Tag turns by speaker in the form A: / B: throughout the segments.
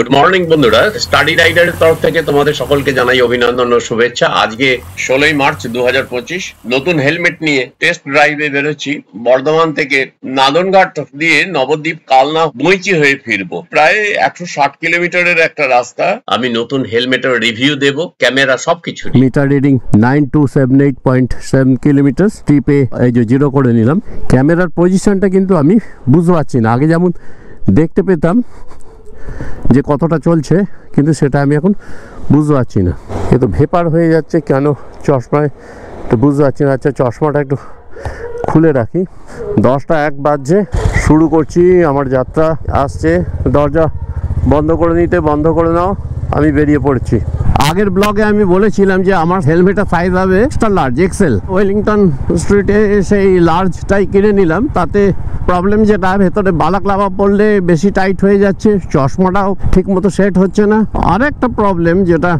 A: Good morning বন্ধুরা, study রাইডারের তরফ থেকে তোমাদের সকলকে জানাই অভিনন্দন ও শুভেচ্ছা। আজকে 16ই মার্চ 2025 নতুন হেলমেট নিয়ে টেস্ট ড্রাইভে বেরোচ্ছি। বর্ধমান থেকে নাদনঘাট দিয়ে নবদ্বীপ কালনা বইচি হয়ে ফিরবো। প্রায় 160 কিলোমিটারের একটা রাস্তা। আমি নতুন হেলমেটের রিভিউ দেব, ক্যামেরা সবকিছু।
B: মিটার রিডিং 9278.7 কিলোমিটার, স্ট্রিপে এই যে জিরো করে নিলাম। ক্যামেরার পজিশনটা কিন্তু আমি বুঝতে পারছি না। আগে যেমন দেখতে পেতাম যে কতটা চলছে, কিন্তু সেটা আমি এখন বুঝতে পারছি না। কিন্তু ভেপার হয়ে যাচ্ছে কেন চশমায় তো বুঝতে পারছি না। আচ্ছা, চশমাটা একটু খুলে রাখি। 10টা 1 বাজছে, শুরু করছি আমার যাত্রা। আসছে, দরজা বন্ধ করে নিতে, বন্ধ করে নাও, আমি বেরিয়ে পড়ছি। আগের ব্লগে আমি বলেছিলাম যে আমার হেলমেটটা সাইজ হবে এক্সট্রা লার্জ এক্সেল। ওয়েলিংটন স্ট্রিটে সেই লার্জটাই কিনে নিলাম। তাতে প্রবলেম যেটা, ভেতরে বালাক্লাভা পড়লে বেশি টাইট হয়ে যাচ্ছে, চশমাটাও ঠিক মতো সেট হচ্ছে না। আর একটা প্রবলেম যেটা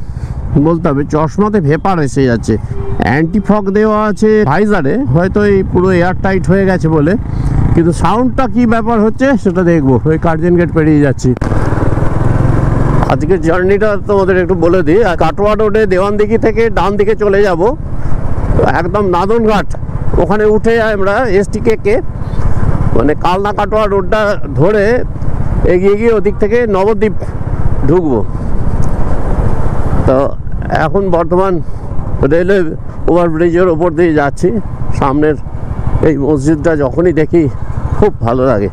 B: বলতে হবে, চশমাতে ভেপার এসে যাচ্ছে। অ্যান্টি ফগ দেওয়া আছে ভাইজারে, হয়তো এই পুরো এয়ার টাইট হয়ে গেছে বলে, কিন্তু সাউন্ডটা কি ব্যাপার হচ্ছে সেটা দেখবো। ওই কার্জন গেট পেরিয়ে যাচ্ছি। আজকের জার্নিটা তোমাদের একটু বলে দিই। কাটোয়া রোডে দেওয়ানদিঘি থেকে ডান দিকে চলে যাব, একদম নাদনঘাট ওখানে উঠে আমরা এসটিকে মানে কালনা কাটোয়া রোডটা ধরে এগিয়ে গিয়ে ওদিক থেকে নবদ্বীপ ঢুকবো। তো এখন বর্তমান রেলওয়ে ওভারব্রিজের ওপর দিয়ে যাচ্ছি। সামনের এই মসজিদটা যখনই দেখি খুব ভালো লাগে,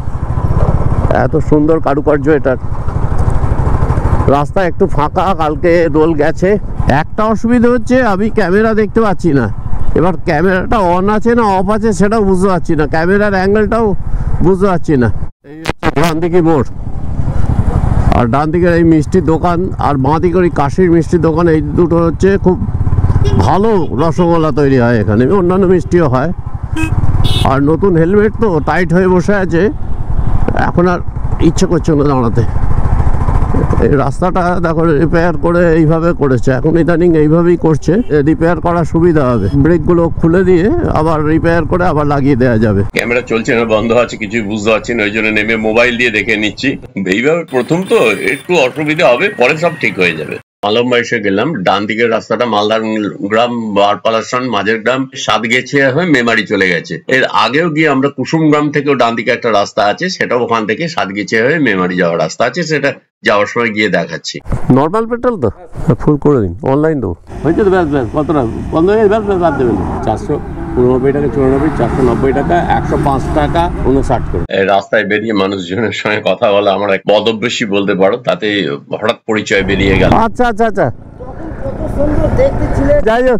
B: এত সুন্দর কারুকার্য এটার। রাস্তা একটু ফাঁকা, কালকে দোল গেছে। একটা অসুবিধা হচ্ছে, আমি ক্যামেরা দেখতে পাচ্ছি না। এবার ক্যামেরাটা অন আছে না অফ আছে সেটাও বুঝতে পারছি না, ক্যামেরার অ্যাঙ্গেলটাও বুঝতে পারছি না। এই হচ্ছে ডান দিকে মোড়, আর ডান দিকের এই মিষ্টির দোকান, আর বাঁ দিকের ওই কাশির মিষ্টির দোকান, এই দুটো হচ্ছে খুব ভালো রসগোল্লা তৈরি হয় এখানে। অন্যান্য মিষ্টিও হয়। আর নতুন হেলমেট তো টাইট হয়ে বসে আছে, এখন আর ইচ্ছে করছে না দাঁড়াতে। এই রাস্তাটা দেখো রিপেয়ার করে এইভাবে করেছে, এখন ইদানিং এইভাবেই করছে। রিপেয়ার করার সুবিধা হবে, ব্রেকগুলো খুলে দিয়ে আবার রিপেয়ার করে আবার লাগিয়ে দেওয়া যাবে।
A: ক্যামেরা চলছে না, বন্ধ আছে, কিছুই বুঝতে পারছি না, ওই জন্য নেমে মোবাইল দিয়ে দেখে নিচ্ছি। এইভাবে প্রথম তো একটু অসুবিধা হবে, পরে সব ঠিক হয়ে যাবে। মালমা এসে গেলাম। ডান দিকের রাস্তাটা মালদার গ্রাম, বারপালাসন, মাঝের গ্রাম, সাতগেছিয়া হয়ে মেমারি চলে গেছে। এর আগেও গিয়ে আমরা কুসুমগ্রাম থেকেও ডান দিকে একটা রাস্তা আছে, সেটাও ওখান থেকে সাতগেছিয়া হয়ে মেমারি যাওয়ার রাস্তা আছে, সেটা যাওয়ার সময় গিয়ে দেখাচ্ছি।
B: নর্মাল পেট্রোল তো ফুল করে দিন, অনলাইন তো হয়েছে তো। ব্যাস ব্যাস কতটা বন্ধ হয়ে ব্যাস ব্যাস বাদ দেবেন। 499 টাকা 94, 490 টাকা, 105 টাকা 59 করে।
A: রাস্তায় বেরিয়ে মানুষজনের সঙ্গে কথা বলা আমার এক বদভ্যাসই বলতে পারো, তাতে হঠাৎ পরিচয় বেরিয়ে গেল।
B: আচ্ছা আচ্ছা আচ্ছা,
C: কত সুন্দর দেখতে ছিলেন।
B: যাই হোক,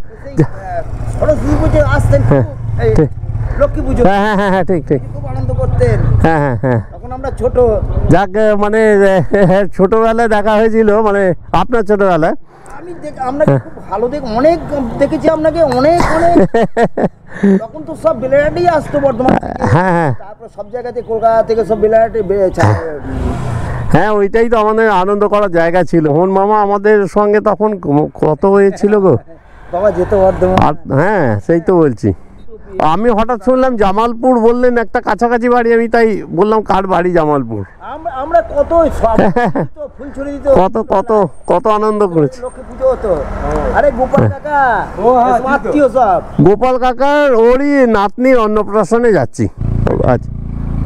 C: সরস্বতী পুজো আসতেন, লক্ষ্মী পুজো,
B: হ্যাঁ হ্যাঁ হ্যাঁ ঠিক ঠিক,
C: খুব আনন্দ করতেন।
B: হ্যাঁ হ্যাঁ হ্যাঁ,
C: তখন আমরা ছোট।
B: যাক মানে ছোটবেলায় দেখা হয়েছিল, মানে আপনার ছোটবেলায়।
C: আমি আপনাকে খুব ভালো অনেক দেখেছি আপনাকে, অনেক অনেক। তখন তো সব বেলাঘাটেই আসতো বর্ধমান।
B: হ্যাঁ হ্যাঁ,
C: তারপর সব জায়গাতে কলকাতা থেকে সব বেলাঘাটে
B: হ্যাঁ ওইটাই তো আমাদের আনন্দ করার জায়গা ছিল। মোহন মামা আমাদের সঙ্গে তখন কত হয়েছিল গো
C: বাবা, যেত বর্ধমান।
B: হ্যাঁ সেই তো বলছি। আমি হঠাৎ শুনলাম জামালপুর, বললেন একটা কাছাকাছি বাড়ি, আমি তাই বললাম কার বাড়ি জামালপুর।
C: আমরা কত ফুলছড়ি দিত,
B: কত কত কত আনন্দ করেছি।
C: লক্ষ্মী পুজো হতো। আরে গোপাল কাকা, আত্মীয় সব।
B: গোপাল কাকার ওরই নাতনি অন্নপ্রাশনে যাচ্ছি। আচ্ছা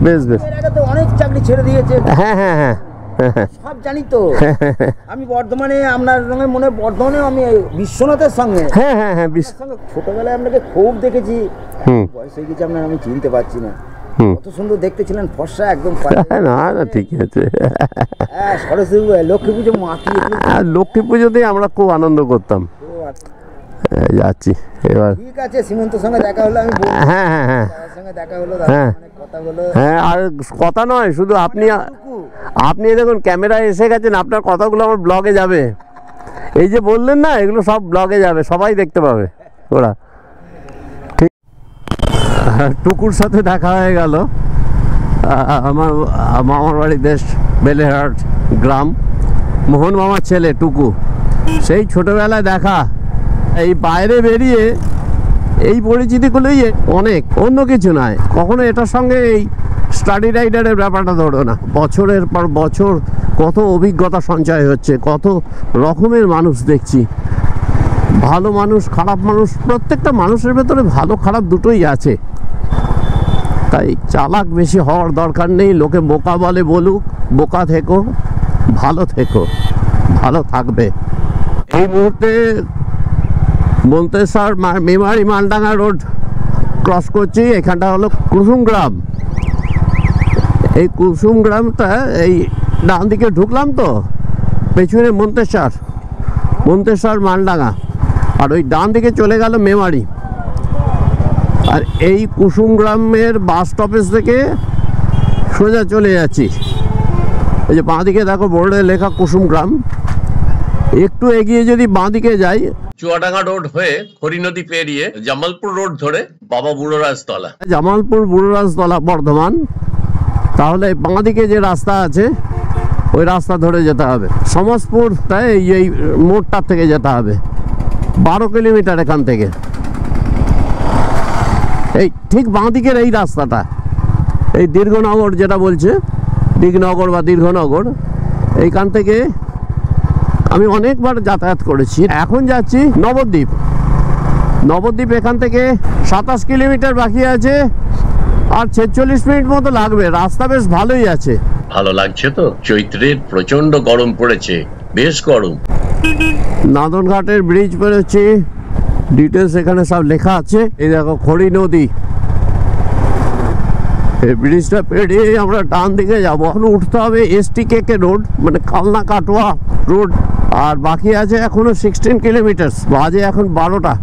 B: বেশ বেশ।
C: এর আগে তো অনেক চাকরি ছেড়ে দিয়েছে।
B: হ্যাঁ হ্যাঁ হ্যাঁ,
C: সব জানি তো। আমি বর্ধমানে, আপনার সঙ্গে মনে হয় বর্ধমানে আমি বিশ্বনাথের সঙ্গে,
B: হ্যাঁ হ্যাঁ হ্যাঁ,
C: ছোটবেলায় আপনাকে খুব দেখেছি। বয়স হয়ে গেছে আপনার, আমি চিনতে পারছি না। কত সুন্দর দেখতে ছিলেন, ফর্সা একদম।
B: না না ঠিক আছে।
C: হ্যাঁ, সরস্বতী লক্ষ্মী পুজো মাতিয়ে।
B: লক্ষ্মী পুজোতেই আমরা খুব আনন্দ করতাম। যাচ্ছি এবার।
C: ঠিক আছে, সীমন্তর সঙ্গে দেখা হলো, আমি
B: হ্যাঁ হ্যাঁ হ্যাঁ
C: সঙ্গে দেখা হলো,
B: হ্যাঁ
C: কথা হলো।
B: হ্যাঁ, আর কথা নয় শুধু, আপনি দেখুন ক্যামেরায় এসে গেছেন, আপনার কথাগুলো আমার ব্লগে যাবে। এই যে বললেন না, এগুলো সব ব্লগে যাবে, সবাই দেখতে পাবে ওরা। ঠিক, টুকুর সাথে দেখা হয়ে গেল। আমার মামার বাড়ি দেশ বেলেহাট গ্রাম, মোহন মামার ছেলে টুকু, সেই ছোটবেলায় দেখা। এই বাইরে বেরিয়ে এই পরিচিতিগুলোই অনেক, অন্য কিছু নয়। কখনো এটার সঙ্গে এই স্টাডি রাইডারের ব্যাপারটা ধরো না, বছরের পর বছর কত অভিজ্ঞতা সঞ্চয় হচ্ছে, কত রকমের মানুষ দেখছি, ভালো মানুষ খারাপ মানুষ, প্রত্যেকটা মানুষের ভেতরে ভালো খারাপ দুটোই আছে। তাই চালাক বেশি হওয়ার দরকার নেই। লোকে বোকা বলে বলুক, বোকা থেকো, ভালো থেকো, ভালো থাকবে। এই মুহূর্তে মন্তেশ্বর মেমারি মালডাঙ্গা রোড ক্রস করছি। এখানটা হলো কুসুম গ্রাম। এই কুসুম গ্রামটা এই ডান দিকে ঢুকলাম তো, পেছনে মন্তেশ্বর মালডাঙ্গা, আর ওই ডান দিকে চলে গেল মেমারি। আর এই কুসুম গ্রামের বাস স্টপেজ থেকে সোজা চলে যাচ্ছি। এই যে বাঁ দিকে দেখো বোর্ডে লেখা কুসুম গ্রাম। একটু এগিয়ে যদি বাঁ দিকে যাই,
A: চুয়াডাঙ্গা রোড হয়ে খড়ি নদী পেরিয়ে জামালপুর রোড ধরে বাবা বুড়োরাজতলা,
B: জামালপুর বুড়োরাজতলা বর্ধমান, তাহলে বাঁ দিকে যে রাস্তা আছে ওই রাস্তা ধরে যেতে হবে। সমসপুরটায় এই মোড়টার থেকে যেতে হবে, 12 কিলোমিটার এখান থেকে। এই ঠিক বাঁ দিকের এই রাস্তাটা, এই দীর্ঘনগর যেটা বলছে, দিঘনগর বা দীর্ঘনগর, এইখান থেকে আমি অনেকবার যাতায়াত করেছি। এখন যাচ্ছি নবদ্বীপ। এখান থেকে 27 কিলোমিটার বাকি আছে, আর 46 মিনিট মতো লাগবে। রাস্তা বেশ ভালোই আছে।
A: ভালো লাগছে তো? চৈত্রের প্রচন্ড গরম পড়েছে, বেশ গরম।
B: নাদনঘাটের ব্রিজ পেরোচ্ছি, ডিটেলস এখানে সব লেখা আছে। এই দেখো খড়ি নদী। এই ব্রিজটা পেরিয়ে আমরা ডান দিকে যাবো। এখন উঠতে হবে STKK রোড, মানে কালনা কাটোয়া রোড। আর বাকি আছে এখনো 16 কিলোমিটার। বাজে এখন 12টা।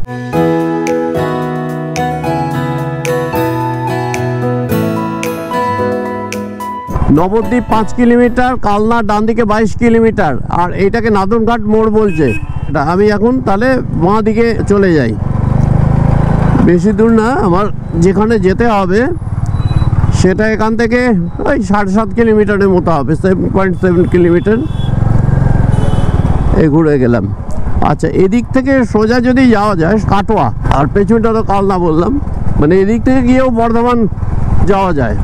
B: নবদ্বীপ 5 কিলোমিটার, কালনা ডান দিকে 22 কিলোমিটার, আর এইটাকে নাদনঘাট মোড় বলছে। আমি এখন তাহলে বাঁ দিকে চলে যাই। বেশি দূর না, আমার যেখানে যেতে হবে সেটা এখান থেকে ওই 7.5 কিলোমিটারের মতো হবে, 7.7 কিলোমিটার। এই ঘুরে গেলাম। আচ্ছা, এদিক থেকে সোজা যদি যাওয়া যায় কাটোয়া, আর পেছনটা তো কালনা বললাম, মানে এদিক থেকে গিয়েও বর্ধমান যাওয়া যায়।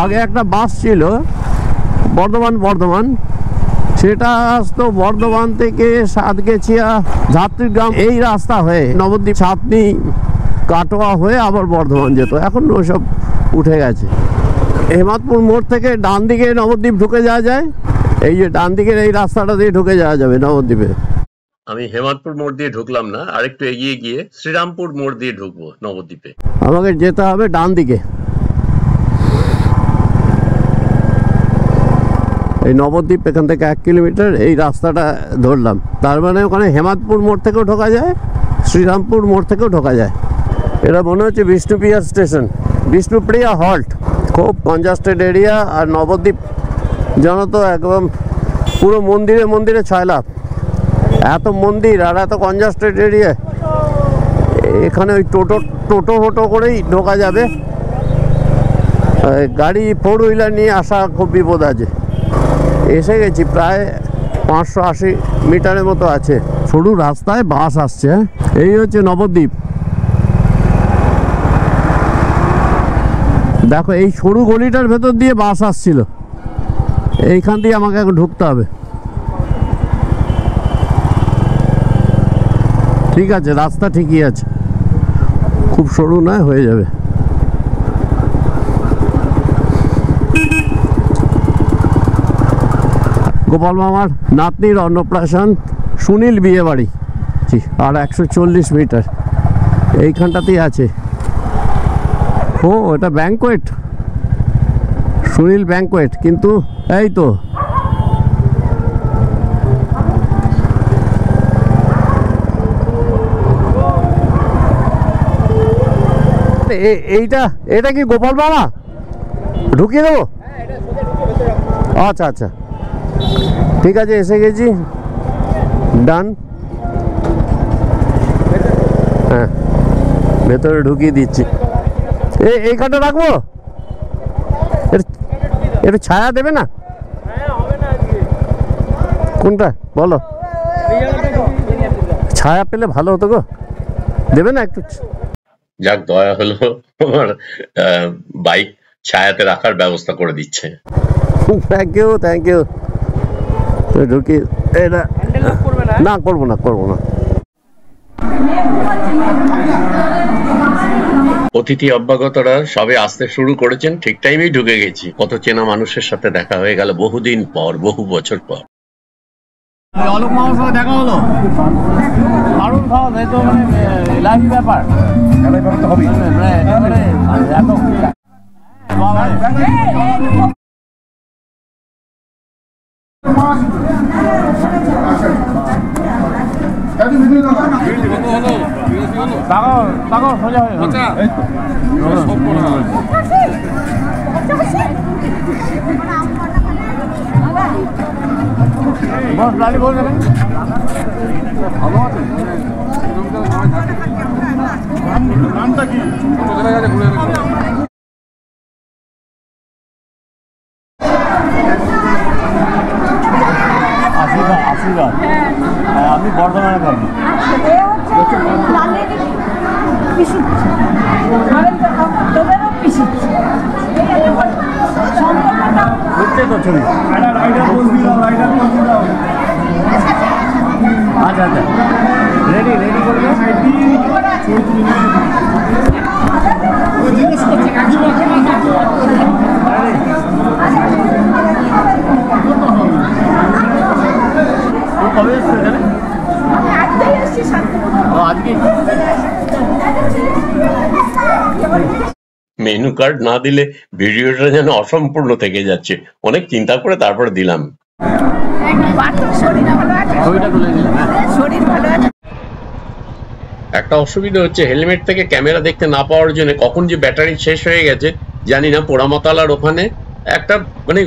B: আগে একটা বাস ছিল বর্ধমান, সেটা আসতো বর্ধমান থেকে সাতগেছিয়া, ঝাত্রীগ্রাম, এই রাস্তা হয়ে নবদ্বীপ, ছাতনি, কাটোয়া হয়ে আবার বর্ধমান যেত। এখন ওসব উঠে গেছে। হেমাদপুর মোড় থেকে ডান দিকে নবদ্বীপ ঢুকে যাওয়া যায়। এই যে ডান দিকের এই রাস্তাটা দিয়ে ঢুকে যাওয়া যাবে নবদ্বীপে।
A: আমি হেমাদপুর মোড় দিয়ে ঢুকলাম না, আরেকটু এগিয়ে গিয়ে শ্রীরামপুর মোড় দিয়ে ঢুকবো নবদ্বীপে।
B: আমাকে যেতে হবে ডান দিকে। এই নবদ্বীপ এখান থেকে 1 কিলোমিটার, এই রাস্তাটা ধরলাম। তার মানে ওখানে হেমাদপুর মোড় থেকেও ঢোকা যায়, শ্রীরামপুর মোড় থেকেও ঢোকা যায়। এটা মনে হচ্ছে বিষ্ণুপ্রিয়া স্টেশন, বিষ্ণুপ্রিয়া হল্ট। খুব কনজাস্টেড এরিয়া। আর নবদ্বীপ জানো তো একদম পুরো মন্দিরে ছয়লাভ। এত মন্দির আর এত কনজাস্টেড এরিয়া, এখানে ওই টোটো করেই ঢোকা যাবে। গাড়ি 4 হুইলার নিয়ে আসা খুব বিপদ আছে। এসে গেছি, প্রায় 580 মিটারের মতো আছে। সরু রাস্তায় বাস আসছে। এই হচ্ছে নবদ্বীপ। দেখো এই সরু গলিটার ভেতর দিয়ে বাস আসছিল, এইখান দিয়ে আমাকে এখন ঢুকতে হবে। ঠিক আছে, রাস্তা ঠিকই আছে, খুব সরু নয়, হয়ে যাবে। গোপাল মামার নাতনির অন্নপ্রাশন, সুনীল বিয়ে বাড়ি, আর 140 মিটার এইখানটাতেই আছে। ও এটা ব্যাংকোয়েট, সুনীল ব্যাংকোয়েট। কিন্তু এই তো এটা কি গোপাল মামা? ঢুকিয়ে দেবো? আচ্ছা আচ্ছা, ঠিক আছে, এসে গেছি। ডান। হ্যাঁ, ভেতরে ঢুকিয়ে দিচ্ছি। এইখানটা রাখবো? একটু ছায়া দেবে না? কোনটা বলো? ছায়া পেলে ভালো হতো গো, দেবে না একটু?
A: যাক, দয়া হলো, আমার বাইক ছায়াতে রাখার ব্যবস্থা করে দিচ্ছে।
B: Thank you. তো ঢুকি এটা না করবো না।
A: অতিথি অভ্যাগতরা সবে আসতে শুরু করেছেন, ঠিক টাইমেই ঢুকে গেছি। কত চেনা মানুষের সাথে দেখা হয়ে গেল বহুদিন পর, বহু বছর পর।
B: অলোক মামার সাথে দেখা হলো, দারুণ খাওয়া দাওয়া, তো মানে লাইভ ব্যাপার তো হবেই। সোজা হয়ে বস লালি বল যাবেন। নামটা কি? আশীর্বাদ। আমি বর্ধমানে থাকি। তো ছবি আচ্ছা রেডি করবে। কবে এসছো এখানে? আজকে
A: মেনু কার্ড না দিলে ভিডিওটা যেন অসম্পূর্ণ থেকে যাচ্ছে, অনেক চিন্তা করে তারপরে দিলাম। একটা অসুবিধা হচ্ছে, হেলমেট থেকে ক্যামেরা দেখতে না পাওয়ার জন্য কখন যে ব্যাটারি শেষ হয়ে গেছে জানি না। পোড়ামাতালার ওখানে একটা মানে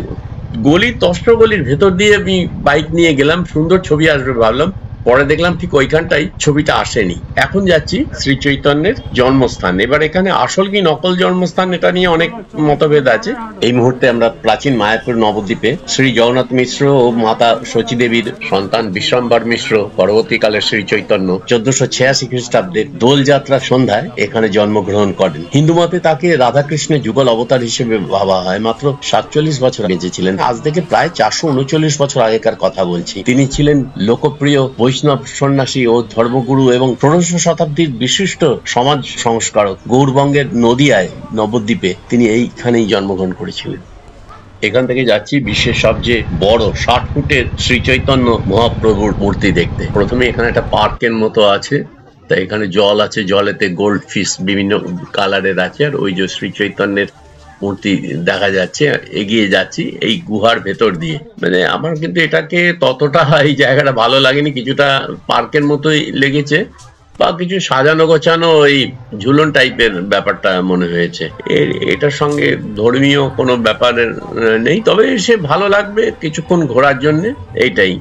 A: গলির তস্ত্র গলির ভেতর দিয়ে আমি বাইক নিয়ে গেলাম, সুন্দর ছবি আসবে ভাবলাম, পরে দেখলাম ঠিক ওইখানটাই ছবিটা আসেনি। এখন যাচ্ছি শ্রী চৈতন্যের জন্মস্থান। এবার এখানে আসল কি নকল জন্মস্থান এটা নিয়ে অনেক মতভেদ আছে। এই মুহূর্তে আমরা প্রাচীন মায়াপুর নবদ্বীপে শ্রী জগন্নাথ মিশ্র ও মাতা শচী দেবীর সন্তান বিশ্বম্বর মিশ্র পরবর্তীকালে শ্রী চৈতন্য 1486 খ্রিস্টাব্দের দোলযাত্রা সন্ধ্যায় এখানে জন্মগ্রহণ করেন। হিন্দু মতে তাকে রাধাকৃষ্ণের যুগল অবতার হিসেবে ভাবা হয়। মাত্র 47 বছর বেঁচেছিলেন। আজ থেকে প্রায় 439 বছর আগেকার কথা বলছি। তিনি ছিলেন লোকপ্রিয় বৈষ্ণব সন্ন্যাসী ও ধর্মগুরু এবং 16শ শতাব্দীর বিশিষ্ট সমাজ সংস্কারক। গৌরবঙ্গের নদিয়ায় নবদ্বীপে তিনি এইখানেই জন্মগ্রহণ করেছিলেন। এখান থেকে যাচ্ছি বিশ্বের সবচেয়ে বড় 60 ফুটের শ্রী চৈতন্য মহাপ্রভুর মূর্তি দেখতে। প্রথমে এখানে একটা পার্কের মতো আছে, তাই এখানে জল আছে, জলেতে গোল্ড ফিশ বিভিন্ন কালারের আছে, আর ওই যে শ্রী চৈতন্যের মূর্তি দেখা যাচ্ছে। এগিয়ে যাচ্ছি এই গুহার ভেতর দিয়ে। মানে আমার কিন্তু এটাকে ততটা এই জায়গাটা ভালো লাগেনি, কিছুটা পার্কের মতোই লেগেছে, বা কিছু সাজানো গোছানো ওই ঝুলন টাইপের ব্যাপারটা মনে হয়েছে। এটার সঙ্গে ধর্মীয় কোনো ব্যাপারের নেই, তবে সে ভালো লাগবে কিছুক্ষণ ঘোরার জন্য, এইটাই।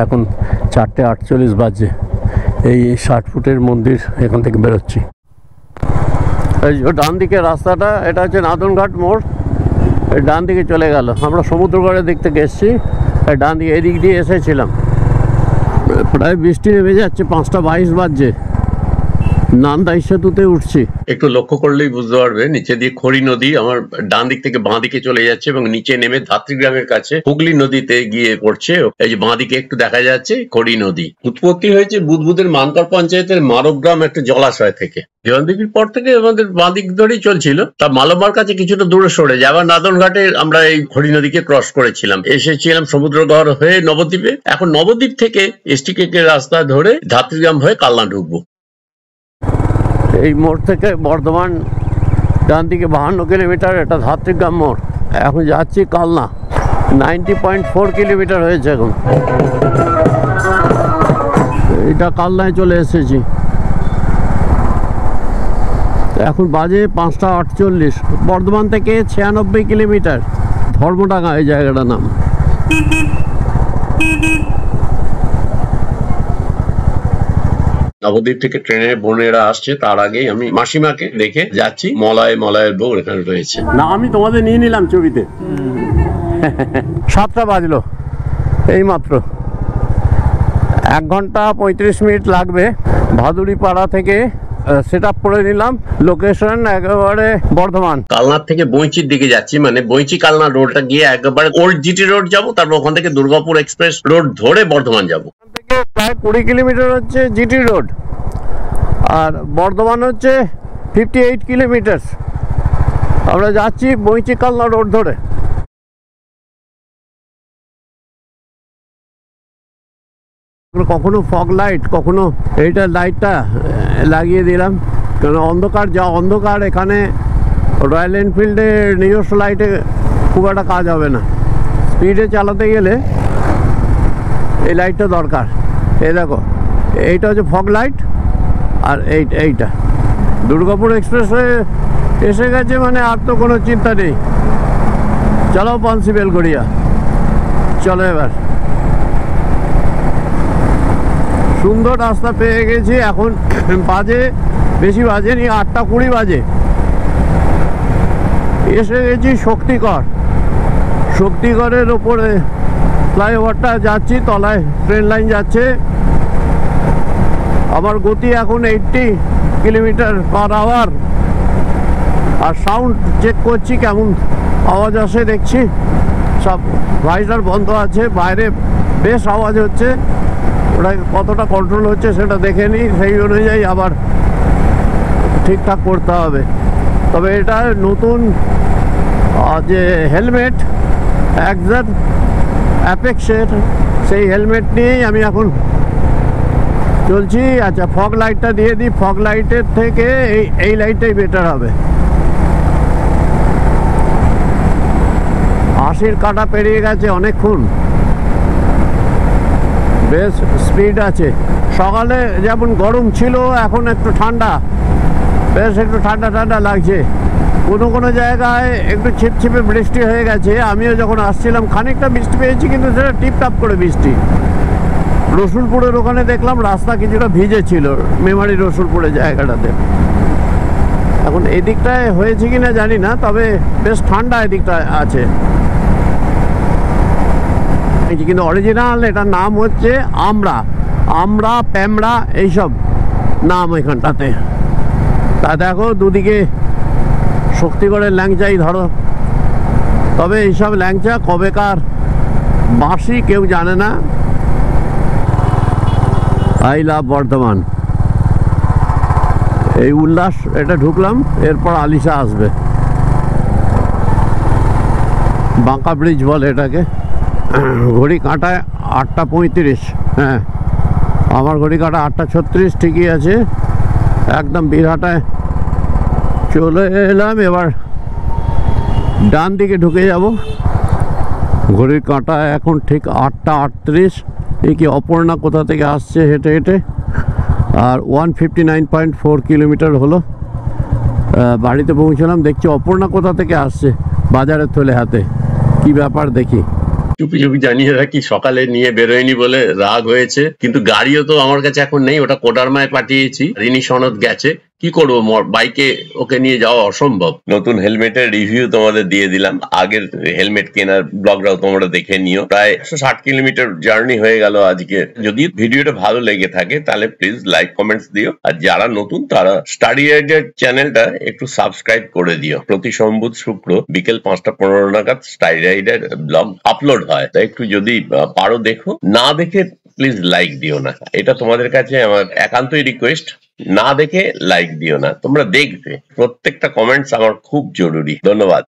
A: এখন 4:48 বাজে। এই 60 ফুটের মন্দির এখান থেকে বেরোচ্ছি। এই ডান দিকে রাস্তাটা, এটা হচ্ছে নাদনঘাট মোড়। এই ডান দিকে চলে গেল। আমরা সমুদ্রগড়ের দিক থেকে এসেছি, ডান দিকে এদিক দিয়ে এসেছিলাম। প্রায় বৃষ্টি নেমে যাচ্ছে, 5:22 বাজছে। নান্দাই সেতুতে উঠছি। একটু লক্ষ্য করলেই বুঝতে পারবে নিচে দিয়ে খড়ি নদী আমার ডান দিক থেকে বাঁ দিকে চলে যাচ্ছে এবং নিচে নেমে ধাত্রীগ্রামের কাছে হুগলি নদীতে গিয়ে পড়ছে। এই যে বাঁ দিকে একটু দেখা যাচ্ছে খড়ি নদী। উৎপত্তি হয়েছে বুদবুদের মানকর পঞ্চায়েতের মারবগ্রাম একটা জলাশয় থেকে। দেওয়ানদেবীর পর থেকে আমাদের বাঁ দিক ধরেই চলছিল, তা মালমার কাছে কিছুটা দূরে সরে যায়। আবার নাদনঘাটে আমরা এই খড়ি নদীকে ক্রস করেছিলাম, এসেছিলাম সমুদ্রগড় হয়ে নবদ্বীপে। এখন নবদ্বীপ থেকে এসটিকে রাস্তা ধরে ধাত্রীগ্রাম হয়ে কালনা ঢুকবো।
B: এই মোড় থেকে বর্ধমান ডান দিকে 52 কিলোমিটার, এটা ধাত্রীগ্রাম মোড়। এখন যাচ্ছি কালনা, 90.4 কিলোমিটার হয়েছে এখন। এটা কালনায় চলে এসেছি। এখন বাজে 5টা 48। বর্ধমান থেকে 96 কিলোমিটার, ধর্মডাঙ্গা এই জায়গাটার নাম।
A: নবদ্বীপ থেকে ট্রেনে বোনেরা আসছে, তার আগেই আমি মাসিমাকে দেখে যাচ্ছি। মলয়ের বউ এখানে রয়েছে।
B: না, আমি তোমাদের নিয়ে নিলাম ছবিতে। 7টা বাজলো এই মাত্র। 1 ঘন্টা 35 মিনিট লাগবে। ভাদুড়ি পাড়া থেকে সেট আপ করে নিলাম। লোকেশন একেবারে বর্ধমান।
A: কালনার থেকে বইচির দিকে যাচ্ছি, মানে বইচি কালনা রোডটা গিয়ে একেবারে ওল্ড জিটি রোড যাবো, তারপর ওখান থেকে দুর্গাপুর এক্সপ্রেস রোড ধরে বর্ধমান যাবো।
B: থেকে প্রায় 20 কিলোমিটার হচ্ছে জিটি রোড, আর বর্ধমান হচ্ছে 58 কিলোমিটার। আমরা যাচ্ছি বইচি কালনা রোড ধরে। কখনো ফগ লাইট, কখনো এইটা লাইটটা লাগিয়ে দিলাম, কারণ অন্ধকার যা অন্ধকার। এখানে রয়্যাল এনফিল্ডে নিজস্ব লাইটে খুব একটা কাজ হবে না। স্পিডে চালাতে গেলে এই লাইটটা দরকার। এই দেখো, এইটা হচ্ছে ফগ লাইট, আর এইটা দুর্গাপুর এক্সপ্রেসে এসে গেছে, মানে আর তো কোনো চিন্তা নেই। চলো পানসি বেলগড়িয়া, চলো এবার। সুন্দর রাস্তা পেয়ে গেছি। এখন বাজে, বেশি বাজেনি, 8টা 20 বাজে। এসে গেছি শক্তিগড়ের ওপরে ফ্লাইওভারটা যাচ্ছি, তলায় ট্রেন লাইন যাচ্ছে। আমার গতি এখন 80 কিলোমিটার পার আওয়ার। আর সাউন্ড চেক করছি কেমন আওয়াজ আসে, দেখছি সব ভাইজার বন্ধ আছে, বাইরে বেশ আওয়াজ হচ্ছে। ওটা কতটা কন্ট্রোল হচ্ছে সেটা দেখে নিই, সেই অনুযায়ী আবার ঠিকঠাক করতে হবে। তবে এটা নতুন যে হেলমেট একজাক্ট অ্যাপেক্সের, সেই হেলমেট নিয়েই আমি এখন চলছি। আচ্ছা, ফগ লাইটটা দিয়ে দিই। ফগ লাইটের থেকে এই লাইটটাই বেটার হবে। 80 কাটা পেরিয়ে গেছে অনেকক্ষণ, বেশ স্পিড আছে। সকালে যেমন গরম ছিল, এখন একটু ঠান্ডা, বেশ একটু ঠান্ডা ঠান্ডা লাগছে। কোনো জায়গায় একটু ছিপছিপে বৃষ্টি হয়ে গেছে। আমিও যখন আসছিলাম খানিকটা বৃষ্টি পেয়েছি, কিন্তু সেটা টিপটাপ করে বৃষ্টি। রসুলপুরের ওখানে দেখলাম রাস্তা কিছুটা ভিজে ছিল, মেমারি রসুলপুরের জায়গাটাতে। এখন এদিকটায় হয়েছে কিনা জানি না, তবে বেশ ঠান্ডা এদিকটা আছে। কিন্তু অরিজিনাল এটার নাম হচ্ছে আমরা প্যামড়া, এইসব নাম এখানটাতে। তা দেখো দুদিকে শক্তিগড়ের ল্যাংচাই ধরো। তবে এইসব ল্যাংচা কবেকার বাসি কেউ জানে না। I love Bardhaman. এই উল্লাস এটা ঢুকলাম, এরপর আলিশা আসবে। বাঁকা ব্রিজ বলে এটাকে। ঘড়ি কাঁটায় 8টা 35। হ্যাঁ, আমার ঘড়ি কাঁটা 8টা 36, ঠিকই আছে। একদম বীরহাটায় চলে এলাম। এবার ডান দিকে ঢুকে যাব। ঘড়ির কাঁটা এখন ঠিক 8টা 38। এই কি অপর্ণা কোথা থেকে আসছে হেঁটে হেঁটে। আর 159.4 কিলোমিটার হলো। বাড়িতে পৌঁছলাম, দেখছি অপর্ণা কোথা থেকে আসছে বাজারের থলে হাতে। কি ব্যাপার দেখি।
A: চুপি চুপি জানিয়ে রাখি, সকালে নিয়ে বেরোয়নি বলে রাগ হয়েছে, কিন্তু গাড়িও তো আমার কাছে এখন নেই। ওটা কোটারমায় পাঠিয়েছি, রিনি সনদ গেছে। কি করবো, বাইকে ওকে নিয়ে যাওয়া অসম্ভব। নতুন হেলমেটের রিভিউ তোমাদের দিয়ে দিলাম। আগের হেলমেট কেনার ব্লগটাও তোমরা দেখে নিও। প্রায় 160 কিলোমিটার জার্নি হয়ে গেল আজকে। যদি ভিডিওটা ভালো লেগে থাকে তাহলে প্লিজ লাইক কমেন্টস দিও। আর যারা নতুন তারা স্টাডি রাইডার চ্যানেলটা একটু সাবস্ক্রাইব করে দিও। প্রতি সোমবার শুক্র বিকেল 5টা 15 নাগাদ স্টাডি রাইডার ব্লগ আপলোড হয়, তাই একটু যদি পারো দেখো। না দেখে প্লিজ লাইক দিও না, এটা তোমাদের কাছে আমার একান্তই রিকোয়েস্ট। না দেখে লাইক দিও না, তোমরা দেখবে। প্রত্যেকটা কমেন্টস আমার খুব জরুরি। ধন্যবাদ।